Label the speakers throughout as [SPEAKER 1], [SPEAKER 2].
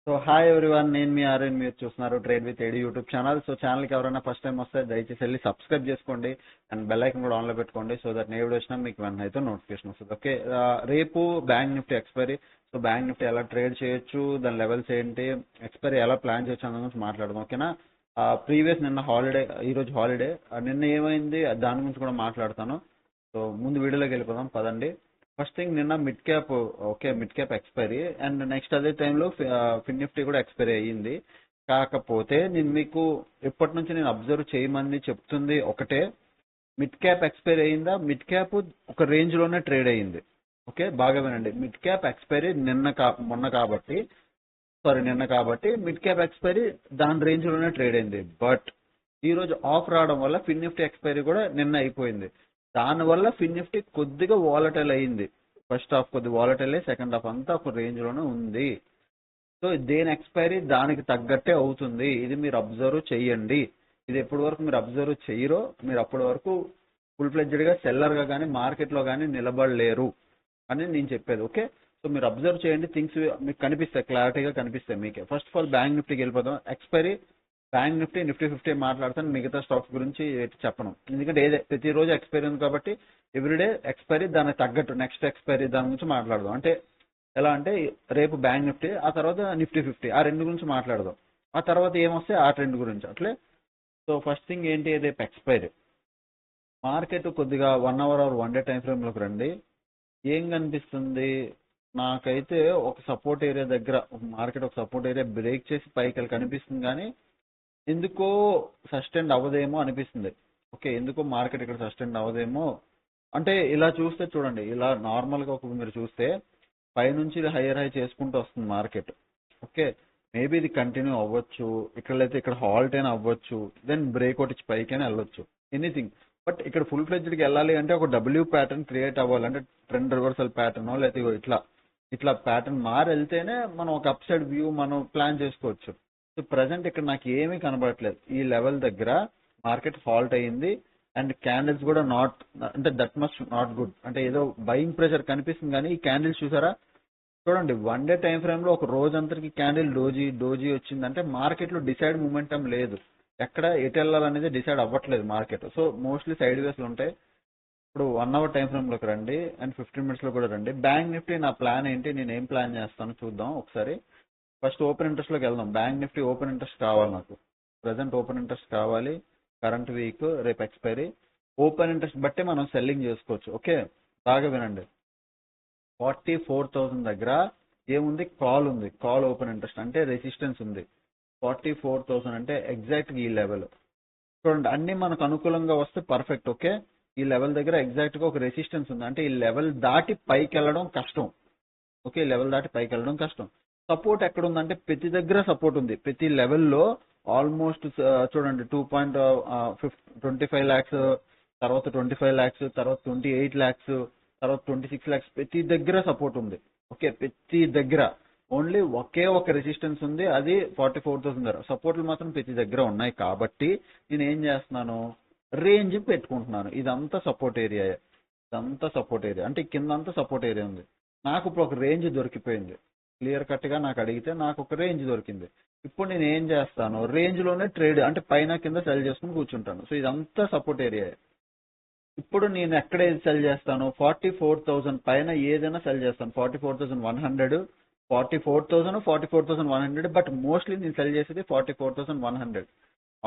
[SPEAKER 1] So hi everyone, నేను మీ RN, మీరు చూస్తున్నారు trade with AD YouTube channel. So ఛానల్కి ఎవరైనా ఫస్ట్ టైం వస్తే దయచేసి వెళ్ళి సబ్స్క్రైబ్ చేసుకోండి అండ్ బెల్ ఐకన్ కూడా ఆన్లో పెట్టుకోండి. సో దట్ నేను వచ్చినా మీకు వెంటనే అయితే నోటిఫికేషన్ వస్తుంది. ఓకే, రేపు bank Nifty expiry. So bank Nifty ఎలా ట్రేడ్ చేయొచ్చు, దాని లెవెల్స్ ఏంటి, ఎక్స్పైరీ ఎలా ప్లాన్ చేయొచ్చు అన్న గురించి మాట్లాడదాం. ఓకేనా. ప్రీవియస్ నిన్న హాలిడే, ఈరోజు హాలిడే. నిన్న ఏమైంది దాని గురించి కూడా మాట్లాడతాను. సో ముందు వీడియోలోకి వెళ్ళిపోదాం పదండి. ఫస్ట్ థింగ్, నిన్న mid cap, okay, mid cap expiry and next అదే టైంలో ఫిన్ నిఫ్టీ కూడా ఎక్స్పైరీ అయ్యింది. కాకపోతే నేను మీకు ఎప్పటి నుంచి నేను అబ్జర్వ్ చేయమని చెప్తుంది ఒకటే, మిడ్ క్యాప్ ఎక్స్పైరీ అయిందా, మిడ్ క్యాప్ ఒక రేంజ్ లోనే ట్రేడ్ అయ్యింది. ఓకే, బాగా వినండి. మిడ్ క్యాప్ ఎక్స్పైరీ నిన్న కాబట్టి మిడ్ క్యాప్ ఎక్స్పైరీ దాని రేంజ్ లోనే ట్రేడ్ అయింది. బట్ ఈ రోజు ఆఫ్ రావడం వల్ల ఫిన్ నిఫ్టీ ఎక్స్పైరీ కూడా నిన్న అయిపోయింది. దానివల్ల ఫిన్ నిఫ్టీ కొద్దిగా వాలటైల్ అయింది. ఫస్ట్ హాఫ్ కొద్దిగా వాలటైల్ అయ్యి సెకండ్ హాఫ్ అంతా ఒక రేంజ్ లోనే ఉంది. సో దేని ఎక్స్పైరీ దానికి తగ్గట్టే అవుతుంది. ఇది మీరు అబ్జర్వ్ చేయండి. ఇది ఎప్పటి వరకు మీరు అబ్జర్వ్ చేయరో మీరు అప్పటి వరకు ఫుల్ ఫ్లెడ్జ్డ్ గా సెల్లర్ గా కానీ మార్కెట్ లో కానీ నిలబడలేరు అని నేను చెప్పేది. ఓకే, సో మీరు అబ్జర్వ్ చేయండి, థింగ్స్ మీకు కనిపిస్తాయి, క్లారిటీగా కనిపిస్తాయి మీకే. ఫస్ట్ ఆఫ్ ఆల్ బ్యాంక్ నిఫ్టీకి వెళ్ళిపోదాం. ఎక్స్పైరీ బ్యాంక్ నిఫ్టీ, నిఫ్టీ 50 మాట్లాడతాను, మిగతా స్టాక్స్ గురించి చెప్పను. ఎందుకంటే ప్రతిరోజు ఎక్స్పైరీ ఉంది కాబట్టి ఎవ్రీడే ఎక్స్పైరీ దానికి తగ్గట్టు నెక్స్ట్ ఎక్స్పైరీ దాని గురించి మాట్లాడదాం. అంటే ఎలా అంటే రేపు బ్యాంక్ నిఫ్టీ, ఆ తర్వాత నిఫ్టీ 50, ఆ రెండు గురించి మాట్లాడదాం. ఆ తర్వాత ఏమొస్తే ఆ ట్రెండ్ గురించి అట్లే. సో ఫస్ట్ థింగ్ ఏంటి, రేపు ఎక్స్పైరీ. మార్కెట్ కొద్దిగా 1 hour or 1 day time frame లోకి రండి. ఏం కనిపిస్తుంది నాకైతే, ఒక సపోర్ట్ ఏరియా దగ్గర మార్కెట్ ఒక సపోర్ట్ ఏరియా బ్రేక్ చేసి పైకి కనిపిస్తుంది, కానీ ఎందుకో సస్టైన్ అవ్వదేమో అనిపిస్తుంది. ఓకే, ఎందుకో మార్కెట్ ఇక్కడ సస్టైన్ అవ్వదేమో అంటే ఇలా చూస్తే చూడండి, ఇలా నార్మల్ గా మీరు చూస్తే పైనుంచి హైయర్ హై చేసుకుంటూ వస్తుంది మార్కెట్. ఓకే, మేబీ ఇది కంటిన్యూ అవ్వచ్చు, ఇక్కడ హాల్ట్ అయినా అవ్వచ్చు, దెన్ బ్రేక్అవుట్ ఇచ్చి పైకైనా వెళ్ళొచ్చు, ఎనీథింగ్. బట్ ఇక్కడ ఫుల్ ఫ్లెడ్జ్డ్కి వెళ్ళాలి అంటే ఒక డబ్ల్యూ ప్యాటర్న్ క్రియేట్ అవ్వాలి, అంటే ట్రెండ్ రివర్సల్ ప్యాటర్న్, లేకపోతే ఇట్లా ప్యాటర్న్ మారి వెళ్తేనే మనం ఒక అప్ సైడ్ వ్యూ మనం ప్లాన్ చేసుకోవచ్చు. సో ప్రజెంట్ ఇక్కడ నాకు ఏమీ కనబడట్లేదు. ఈ లెవెల్ దగ్గర మార్కెట్ హాల్ట్ అయ్యింది అండ్ క్యాండిల్స్ కూడా నాట్, అంటే దట్ మస్ట్ నాట్ గుడ్. అంటే ఏదో బయింగ్ ప్రెషర్ కనిపిస్తుంది, కానీ ఈ క్యాండిల్స్ చూసారా, చూడండి 1 డే టైం ఫ్రేమ్ లో ఒక రోజంతరికి క్యాండిల్ డోజీ వచ్చిందంటే మార్కెట్ లో డిసైడ్ మూమెంటం లేదు, ఎక్కడ ఎటు వెళ్ళాలనేది డిసైడ్ అవ్వట్లేదు మార్కెట్. సో మోస్ట్లీ సైడ్ వేస్ లో ఉంటాయి. ఇప్పుడు 1 అవర్ టైం ఫ్రేమ్ లోకి రండి అండ్ 15 మినిట్స్ లో కూడా రండి. బ్యాంక్ నిఫ్టీ నా ప్లాన్ ఏంటి, నేను ఏం ప్లాన్ చేస్తాను చూద్దాం ఒకసారి. ఫస్ట్ ఓపెన్ ఇంట్రెస్ట్ లోకి వెళ్దాం. బ్యాంక్ నిఫ్టీ ఓపెన్ ఇంట్రెస్ట్ కావాలి నాకు, ప్రజెంట్ ఓపెన్ ఇంట్రెస్ట్ కావాలి. కరెంట్ వీక్, రేపు ఎక్స్పైరీ. ఓపెన్ ఇంట్రెస్ట్ బట్టి మనం సెల్లింగ్ చేసుకోవచ్చు. ఓకే, బాగా వినండి. 44,000 దగ్గర ఏముంది, కాల్ ఉంది, కాల్ ఓపెన్ ఇంట్రెస్ట్ అంటే రెసిస్టెన్స్ ఉంది. 44,000 అంటే ఎగ్జాక్ట్ ఈ లెవెల్ చూడండి, అన్ని మనకు అనుకూలంగా వస్తే పర్ఫెక్ట్. ఓకే, ఈ లెవెల్ దగ్గర ఎగ్జాక్ట్ గా ఒక రెసిస్టెన్స్ ఉంది, అంటే ఈ లెవెల్ దాటి పైకి వెళ్ళడం కష్టం. ఓకే, లెవెల్ దాటి పైకి వెళ్ళడం కష్టం. సపోర్ట్ ఎక్కడ ఉందంటే ప్రతి దగ్గర సపోర్ట్ ఉంది, ప్రతి లెవెల్లో ఆల్మోస్ట్ చూడండి 2.25 lakhs, తర్వాత 25 lakhs, తర్వాత 28 lakhs, తర్వాత 26 lakhs, ప్రతి దగ్గర సపోర్ట్ ఉంది. ఓకే, ప్రతి దగ్గర ఓన్లీ ఒకే ఒక రెసిస్టెన్స్ ఉంది, అది 44,000 దగ్గర. సపోర్ట్లు మాత్రం ప్రతి దగ్గర ఉన్నాయి. కాబట్టి నేను ఏం చేస్తున్నాను, రేంజ్ పెట్టుకుంటున్నాను. ఇదంతా సపోర్ట్ ఏరియా, అంటే కిందంతా సపోర్ట్ ఏరియా ఉంది. నాకు ఇప్పుడు ఒక రేంజ్ దొరికిపోయింది, క్లియర్ కట్ గా నాకు అడిగితే నాకు ఒక రేంజ్ దొరికింది. ఇప్పుడు నేను ఏం చేస్తాను, రేంజ్ లోనే ట్రేడ్, అంటే పైన కింద సెల్ చేసుకుని కూర్చుంటాను. సో ఇదంతా సపోర్ట్ ఏరియా. ఇప్పుడు నేను ఎక్కడ ఏది సెల్ చేస్తాను, 44,000 పైన ఏదైనా సెల్ చేస్తాను. 44,100, 44,000, 44,100. బట్ మోస్ట్లీ నేను సెల్ చేసేది 44,100.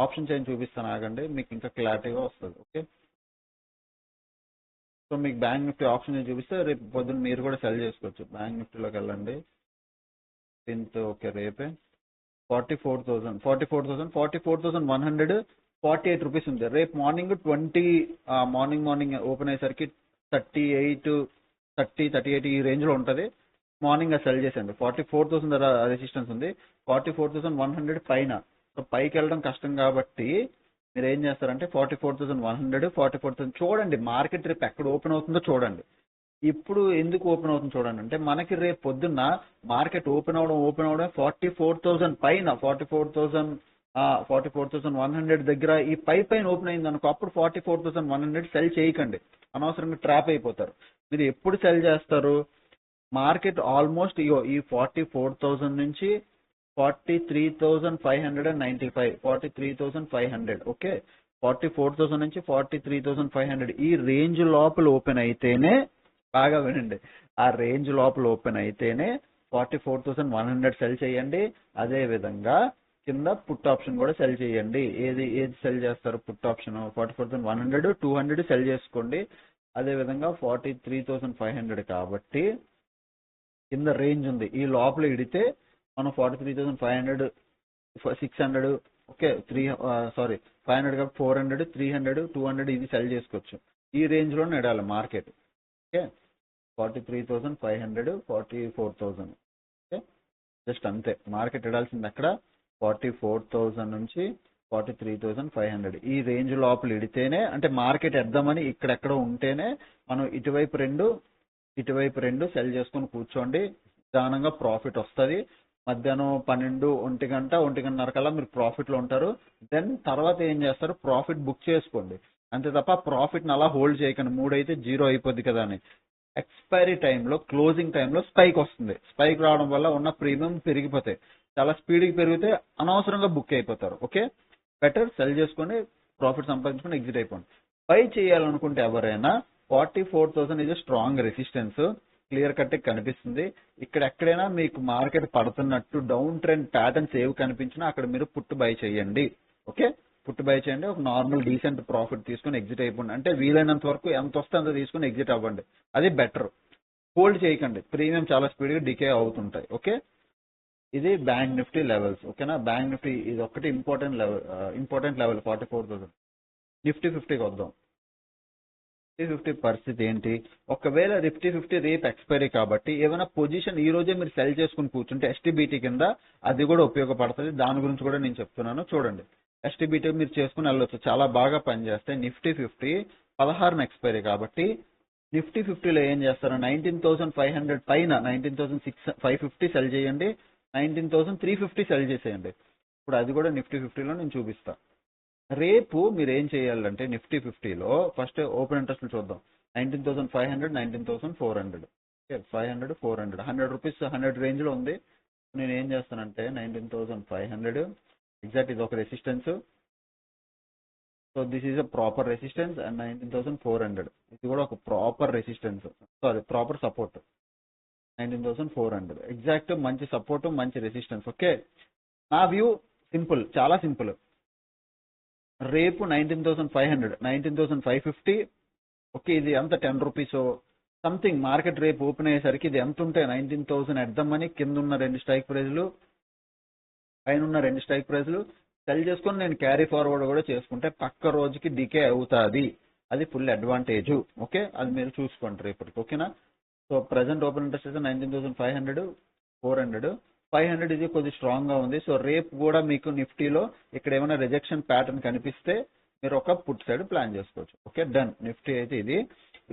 [SPEAKER 1] ఆప్షన్ చైన్ చూపిస్తాను, ఆగండి, మీకు ఇంకా క్లారిటీగా వస్తుంది. ఓకే, సో మీకు బ్యాంక్ నిఫ్టీ ఆప్షన్ చూపిస్తే రేపు పొద్దున్న మీరు కూడా సెల్ చేసుకోవచ్చు. బ్యాంక్ నిఫ్టీలోకి వెళ్ళండి, 10th. ఓకే, రేపే 44,000, 44,100, 48 రూపీస్ ఉంది. రేపు మార్నింగ్ 20, మార్నింగ్ ఓపెన్ అయ్యేసరికి 38 ఈ రేంజ్ లో ఉంటది. మార్నింగ్ సెల్ చేసేయండి. 44,000 రెసిస్టెన్స్ ఉంది, 44,100 పైన. సో పైకి వెళ్ళడం కష్టం కాబట్టి మీరు ఏం చేస్తారంటే 44,100, 44,000 చూడండి. మార్కెట్ రేపు ఎక్కడ ఓపెన్ అవుతుందో చూడండి. ఇప్పుడు ఎందుకు ఓపెన్ అవుతుంది చూడండి అంటే, మనకి రేపు పొద్దున్న మార్కెట్ ఓపెన్ అవడం 44,000 పైన, 44,100 దగ్గర ఈ పైన ఓపెన్ అయింది అనుకో, అప్పుడు 44,100 సెల్ చేయకండి, అనవసరంగా ట్రాప్ అయిపోతారు. మీరు ఎప్పుడు సెల్ చేస్తారు, మార్కెట్ ఆల్మోస్ట్ ఈ 44,000 నుంచి 43,595, 43,500. ఓకే, 44,000 నుంచి 43,500 ఈ రేంజ్ లోపల ఓపెన్ అయితేనే, బాగా వినండి, ఆ రేంజ్ లోపల ఓపెన్ అయితేనే 44,100 సెల్ చేయండి. అదే విధంగా కింద పుట్ ఆప్షన్ కూడా సెల్ చేయండి. ఏది సెల్ చేస్తారు? పుట్ ఆప్షన్ 44,100, 200 సెల్ చేసుకోండి. అదే విధంగా 43,500 కాబట్టి కింద రేంజ్ ఉంది, ఈ లోపల ఇడితే మనం 43,500, 600, ఓకే 500 కాబట్టి 400, 300, 200 ఇది సెల్ చేసుకోవచ్చు. ఈ రేంజ్ లో నడాలి మార్కెట్. ఓకే, 43,500, 44,000. ఓకే, జస్ట్ అంతే మార్కెట్ ఇడాల్సింది అక్కడ 44,000 నుంచి 43,500 ఈ రేంజ్ లోపల ఇడితేనే, అంటే మార్కెట్ ఎద్దామని ఇక్కడెక్కడ ఉంటేనే మనం ఇటువైపు రెండు సెల్ చేసుకొని కూర్చోండి. నిదానంగా ప్రాఫిట్ వస్తుంది. మధ్యాహ్నం 12, 1 గంట, 1:30 కల్లా మీరు ప్రాఫిట్లో ఉంటారు. దెన్ తర్వాత ఏం చేస్తారు? ప్రాఫిట్ బుక్ చేసుకోండి. అంతే తప్ప ప్రాఫిట్ని అలా హోల్డ్ చేయకండి. 3 అయితే 0 అయిపోద్ది కదా అని. ఎక్స్పైరీ టైంలో, క్లోజింగ్ టైంలో స్పైక్ వస్తుంది. స్పైక్ రావడం వల్ల ఉన్న ప్రీమియం పెరిగిపోతాయి. చాలా స్పీడ్గా పెరిగితే అనవసరంగా బుక్ అయిపోతారు. ఓకే, బెటర్ సెల్ చేసుకొని ప్రాఫిట్ సంపాదించుకొని ఎగ్జిట్ అయిపోండి. బై చేయాలనుకుంటే ఎవరైనా 44,000 ఇది స్ట్రాంగ్ రెసిస్టెన్స్, క్లియర్ కట్ కనిపిస్తుంది. ఇక్కడ ఎక్కడైనా మీకు మార్కెట్ పడుతున్నట్టు డౌన్ ట్రెండ్ ప్యాటర్న్స్ ఏవి కనిపించినా అక్కడ మీరు పుట్ బై చేయండి. ఓకే, పుట్ బై చేయండి. ఒక నార్మల్ డీసెంట్ ప్రాఫిట్ తీసుకొని ఎగ్జిట్ అయిపోండి. అంటే వీలైనంత వరకు ఎంత వస్తే అంత తీసుకొని ఎగ్జిట్ అవ్వండి. అది బెటర్. హోల్డ్ చేయకండి, ప్రీమియం చాలా స్పీడ్గా డికే అవుతుంటాయి. ఓకే, ఇది బ్యాంక్ నిఫ్టీ లెవెల్స్. ఓకేనా, బ్యాంక్ నిఫ్టీ ఇది ఒకటి ఇంపార్టెంట్ లెవెల్ 44,000. నిఫ్టీ 50కి వద్దాం. నిఫ్టీ 50 పరిస్థితి ఏంటి? ఒకవేళ నిఫ్టీ 50 రేపు ఎక్స్పైరీ కాబట్టి ఏమైనా పొజిషన్ ఈ రోజే మీరు సెల్ చేసుకుని కూర్చుంటే ఎస్టీబీటీ కింద అది కూడా ఉపయోగపడుతుంది. దాని గురించి కూడా నేను చెప్తున్నాను, చూడండి. ఎస్టీబీటీ మీరు చేసుకుని వెళ్ళొచ్చు, చాలా బాగా పనిచేస్తాయి. నిఫ్టీ 50 16న ఎక్స్పైరీ కాబట్టి నిఫ్టీ 50లో ఏం చేస్తారు? 19,500 పైన 19,550 సెల్ చేయండి, 19,350 సెల్ చేసేయండి. ఇప్పుడు అది కూడా నిఫ్టీ 50లో నేను చూపిస్తాను. రేపు మీరు ఏం చేయాలంటే నిఫ్టీ 50లో ఫస్ట్ ఓపెన్ ఇంట్రెస్ట్ చూద్దాం. 19,500, 19,400. ఓకే, 500, 400, 100 రూపీస్ 100 రేంజ్లో ఉంది. నేను ఏం చేస్తానంటే 19,500 ఎగ్జాక్ట్ ఇది ఒక resistance. So this is a proper resistance. And 19,400 ఇది కూడా ఒక proper resistance, proper support. 19,400 exact మంచి సపోర్ట్, మంచి రెసిస్టెన్స్. ఓకే, నా వ్యూ సింపుల్, చాలా సింపుల్. రేపు 19,500, 19,550. ఓకే, ఇది ఎంత 10 రూపీస్ సంథింగ్. మార్కెట్ రేపు ఓపెన్ అయ్యేసరికి ఇది ఎంత ఉంటే 19,000 ఎద్దామని కింద ఉన్న 2 స్ట్రైక్ ప్రైజ్లు, పైన ఉన్న 2 స్ట్రైక్ ప్రైజ్లు సెల్ చేసుకొని నేను క్యారీ ఫార్వర్డ్ కూడా చేసుకుంటే పక్క రోజుకి డికే అవుతుంది. అది ఫుల్ అడ్వాంటేజ్. ఓకే, అది మీరు చూసుకోండి రేపటికి. ఓకేనా, సో ప్రజెంట్ ఓపెన్ ఇంట్రెస్ట్ అయితే 19,500, 400, 500 ఇది కొద్దిగా స్ట్రాంగ్ గా ఉంది. సో రేపు కూడా మీకు నిఫ్టీలో ఇక్కడ ఏమైనా రిజెక్షన్ ప్యాటర్న్ కనిపిస్తే మీరు ఒక పుట్ సైడ్ ప్లాన్ చేసుకోవచ్చు. Okay, done. నిఫ్టీ అయితే ఇది.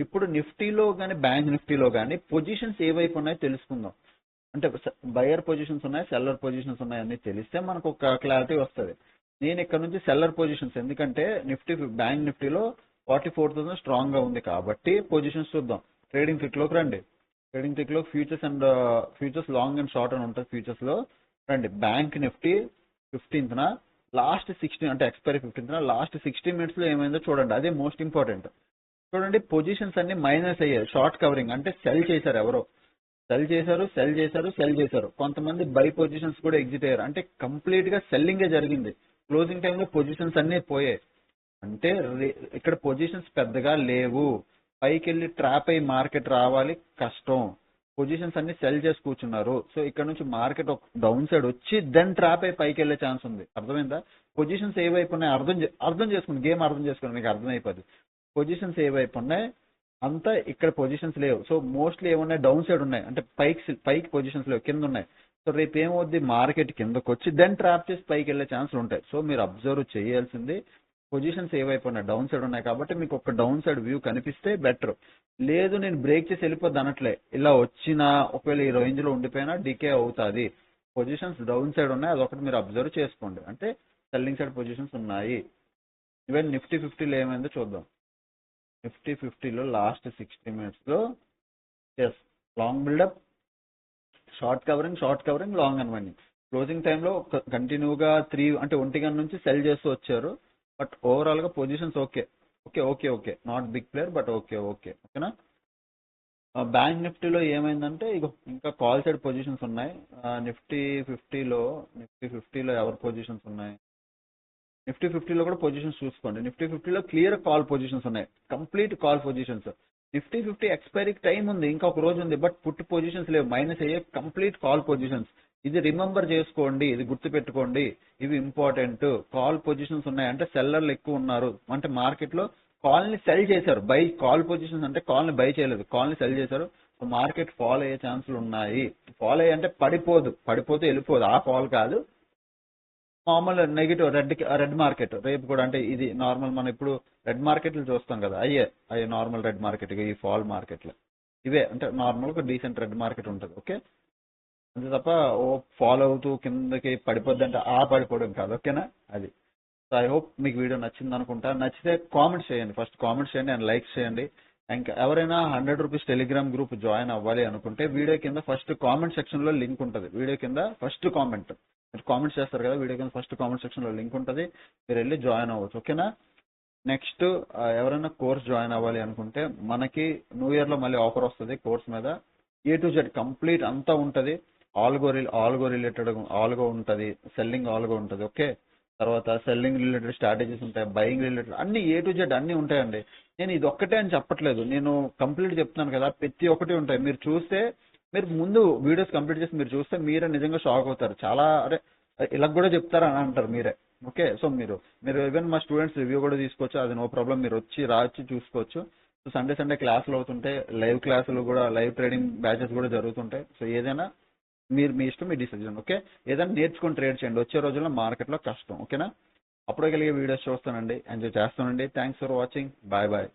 [SPEAKER 1] ఇప్పుడు నిఫ్టీలో కానీ బ్యాంక్ నిఫ్టీలో కానీ పొజిషన్స్ ఏవైపు ఉన్నాయో తెలుసుకుందాం. అంటే బయర్ పొజిషన్స్ ఉన్నాయి, సెల్లర్ పొజిషన్స్ ఉన్నాయి అన్ని తెలిస్తే మనకు ఒక క్లారిటీ వస్తుంది. నేను ఇక్కడ నుంచి సెల్లర్ పొజిషన్స్, ఎందుకంటే బ్యాంక్ నిఫ్టీలో 44,000 స్ట్రాంగ్ గా ఉంది కాబట్టి పొజిషన్స్ చూద్దాం. ట్రేడింగ్ క్లిక్లోకి రండి. ట్రేడింగ్ క్లిక్లో ఫ్యూచర్స్ లాంగ్ అండ్ షార్ట్ అని ఉంటుంది. ఫ్యూచర్స్ లో రండి. బ్యాంక్ నిఫ్టీ 15న లాస్ట్ 16, అంటే ఎక్స్పైరీ 15న లాస్ట్ 60 minutes లో ఏమైందో చూడండి. అదే మోస్ట్ ఇంపార్టెంట్. చూడండి, పొజిషన్స్ అన్ని మైనస్ అయ్యాయి. షార్ట్ కవరింగ్ అంటే సెల్ చేశారు, ఎవరో సెల్ చేశారు. కొంతమంది బై పొజిషన్స్ కూడా ఎగ్జిట్ అయ్యారు. అంటే కంప్లీట్ గా సెల్లింగే జరిగింది. క్లోజింగ్ టైంలో పొజిషన్స్ అన్ని పోయాయి. అంటే ఇక్కడ పొజిషన్స్ పెద్దగా లేవు. పైకి వెళ్ళి ట్రాప్ అయ్యి మార్కెట్ రావాలి కష్టం. పొజిషన్స్ అన్ని సెల్ చేసి కూర్చున్నారు. సో ఇక్కడ నుంచి మార్కెట్ ఒక డౌన్ సైడ్ వచ్చి దెన్ ట్రాప్ అయ్యి పైకి వెళ్ళే ఛాన్స్ ఉంది. అర్థమైందా? పొజిషన్స్ ఏవైపు ఉన్నాయి అర్థం చేసుకోండి. గేమ్ అర్థం చేసుకోండి, మీకు అర్థమైపోద్ది. పొజిషన్స్ ఏవైపు ఉన్నాయి అంతా ఇక్కడ పొజిషన్స్ లేవు. సో మోస్ట్లీ ఏమున్నాయి? డౌన్ సైడ్ ఉన్నాయి. అంటే పైకి పొజిషన్స్ లేవు, కింద ఉన్నాయి. సో రేపు ఏమవుద్ది? మార్కెట్ కిందకు వచ్చి దెన్ ట్రాప్ చేసి పైకి వెళ్ళే ఛాన్సులు ఉంటాయి. సో మీరు అబ్జర్వ్ చేయాల్సింది పొజిషన్స్ ఏవైపు ఉన్నాయి, డౌన్ సైడ్ ఉన్నాయి కాబట్టి మీకు ఒక డౌన్ సైడ్ వ్యూ కనిపిస్తే బెటర్. లేదు నేను బ్రేక్ చేసి వెళ్ళిపోద్ది అనట్లే. ఇలా వచ్చినా ఒకవేళ ఈ రేంజ్ లో ఉండిపోయినా డికే అవుతుంది. పొజిషన్స్ డౌన్ సైడ్ ఉన్నాయి, అదొకటి మీరు అబ్జర్వ్ చేసుకోండి. అంటే సెల్లింగ్ సైడ్ పొజిషన్స్ ఉన్నాయి. ఈవెన్ నిఫ్టీ 50లో ఏమైందో చూద్దాం. నిఫ్టీ 50లో లాస్ట్ 60 minutes లో long buildup, short covering, long unwinding. Closing టైంలో కంటిన్యూగా 3 అంటే 1 గంట నుంచి సెల్ చేస్తూ వచ్చారు. బట్ ఓవరాల్ గా positions okay okay okay okay not big player but okay okay ఓకేనా. బ్యాంక్ నిఫ్టీలో ఏమైందంటే ఇగో ఇంకా కాల్ సైడ్ పొజిషన్స్ ఉన్నాయి. నిఫ్టీ ఫిఫ్టీలో ఎవరి పొజిషన్స్ ఉన్నాయి, నిఫ్టీ ఫిఫ్టీలో కూడా పొజిషన్స్ చూసుకోండి. నిఫ్టీ ఫిఫ్టీలో క్లియర్ కాల్ పొజిషన్స్ ఉన్నాయి, complete call positions. Nifty fifty ఎక్స్పైరీకి టైం ఉంది, ఇంకా ఒక రోజు ఉంది, బట్ పుట్ పొజిషన్స్ లేవు, మైనస్ అయ్యే కంప్లీట్ కాల్ పొజిషన్స్. ఇది రిమెంబర్ చేసుకోండి, ఇది గుర్తుపెట్టుకోండి, ఇవి ఇంపార్టెంట్. కాల్ పొజిషన్స్ ఉన్నాయి అంటే సెల్లర్లు ఎక్కువ ఉన్నారు, అంటే మార్కెట్ లో కాల్ ని సెల్ చేశారు. బై కాల్ పొజిషన్స్ అంటే కాల్ ని బై చేయలేదు, కాల్ ని సెల్ చేశారు. సో మార్కెట్ ఫాల్ అయ్యే ఛాన్సులు ఉన్నాయి. ఫాల్ అయ్యే అంటే పడిపోతే వెళ్ళిపోదు, ఆ ఫాల్ కాదు. మామూలు నెగిటివ్ రెడ్ మార్కెట్ రేపు కూడా, అంటే ఇది నార్మల్ మనం ఇప్పుడు రెడ్ మార్కెట్లు చూస్తాం కదా, అయ్యే నార్మల్ రెడ్ మార్కెట్, ఈ ఫాల్ మార్కెట్లు ఇవే, అంటే నార్మల్ గా డీసెంట్ రెడ్ మార్కెట్ ఉంటుంది. ఓకే, అంతే తప్ప ఓ ఫాలో అవుతూ కిందకి పడిపోద్ది అంటే ఆ పడిపోవడం కాదు. ఓకేనా, అది. సో ఐ హోప్ మీకు వీడియో నచ్చింది అనుకుంటా. నచ్చితే కామెంట్స్ చేయండి, ఫస్ట్ కామెంట్స్ చేయండి అండ్ లైక్స్ చేయండి. ఇంకా ఎవరైనా 100 రూపీస్ టెలిగ్రామ్ గ్రూప్ జాయిన్ అవ్వాలి అనుకుంటే వీడియో కింద ఫస్ట్ కామెంట్ సెక్షన్ లో లింక్ ఉంటుంది. వీడియో కింద ఫస్ట్ కామెంట్ మీరు కామెంట్స్ చేస్తారు కదా, వీడియో కింద ఫస్ట్ కామెంట్ సెక్షన్ లో లింక్ ఉంటుంది, మీరు వెళ్ళి జాయిన్ అవ్వచ్చు. ఓకేనా. నెక్స్ట్ ఎవరైనా కోర్స్ జాయిన్ అవ్వాలి అనుకుంటే మనకి న్యూ ఇయర్ లో మళ్ళీ ఆఫర్ వస్తుంది కోర్స్ మీద. A to Z కంప్లీట్ అంతా ఉంటుంది. ఆల్గో రిలేటెడ్ ఆల్గో ఉంటుంది, సెల్లింగ్ ఆల్గో ఉంటుంది. ఓకే, తర్వాత సెల్లింగ్ రిలేటెడ్ స్ట్రాటజీస్ ఉంటాయి, బయింగ్ రిలేటెడ్ అన్ని A to Z అన్ని ఉంటాయండి. నేను ఇది ఒక్కటే అని చెప్పట్లేదు, నేను కంప్లీట్ చెప్తున్నాను కదా, ప్రతి ఒక్కటి ఉంటాయి. మీరు చూస్తే, మీరు ముందు వీడియోస్ కంప్లీట్ చేసి మీరు చూస్తే మీరే నిజంగా షాక్ అవుతారు. చాలా అరే ఇలా కూడా చెప్తారా అని అంటారు మీరే. ఓకే, సో మీరు ఈవెన్ మా స్టూడెంట్స్ రివ్యూ కూడా తీసుకోవచ్చు, అది నో ప్రాబ్లం. మీరు వచ్చి చూసుకోవచ్చు. సో సండే క్లాసులు అవుతుంటాయి, లైవ్ క్లాసులు కూడా, లైవ్ ట్రేడింగ్ బ్యాచెస్ కూడా జరుగుతుంటాయి. సో ఏదైనా మీ ఇష్టం, మీ డిసిజన్. ఓకే, ఏదైనా నేర్చుకొని ట్రేడ్ చేయండి, వచ్చే రోజుల్లో మార్కెట్లో కష్టం. ఓకేనా. అప్పుడే కలిగే వీడియోస్ చూస్తానండి, ఎంజాయ్ చేస్తానండి. Thanks for watching, bye bye.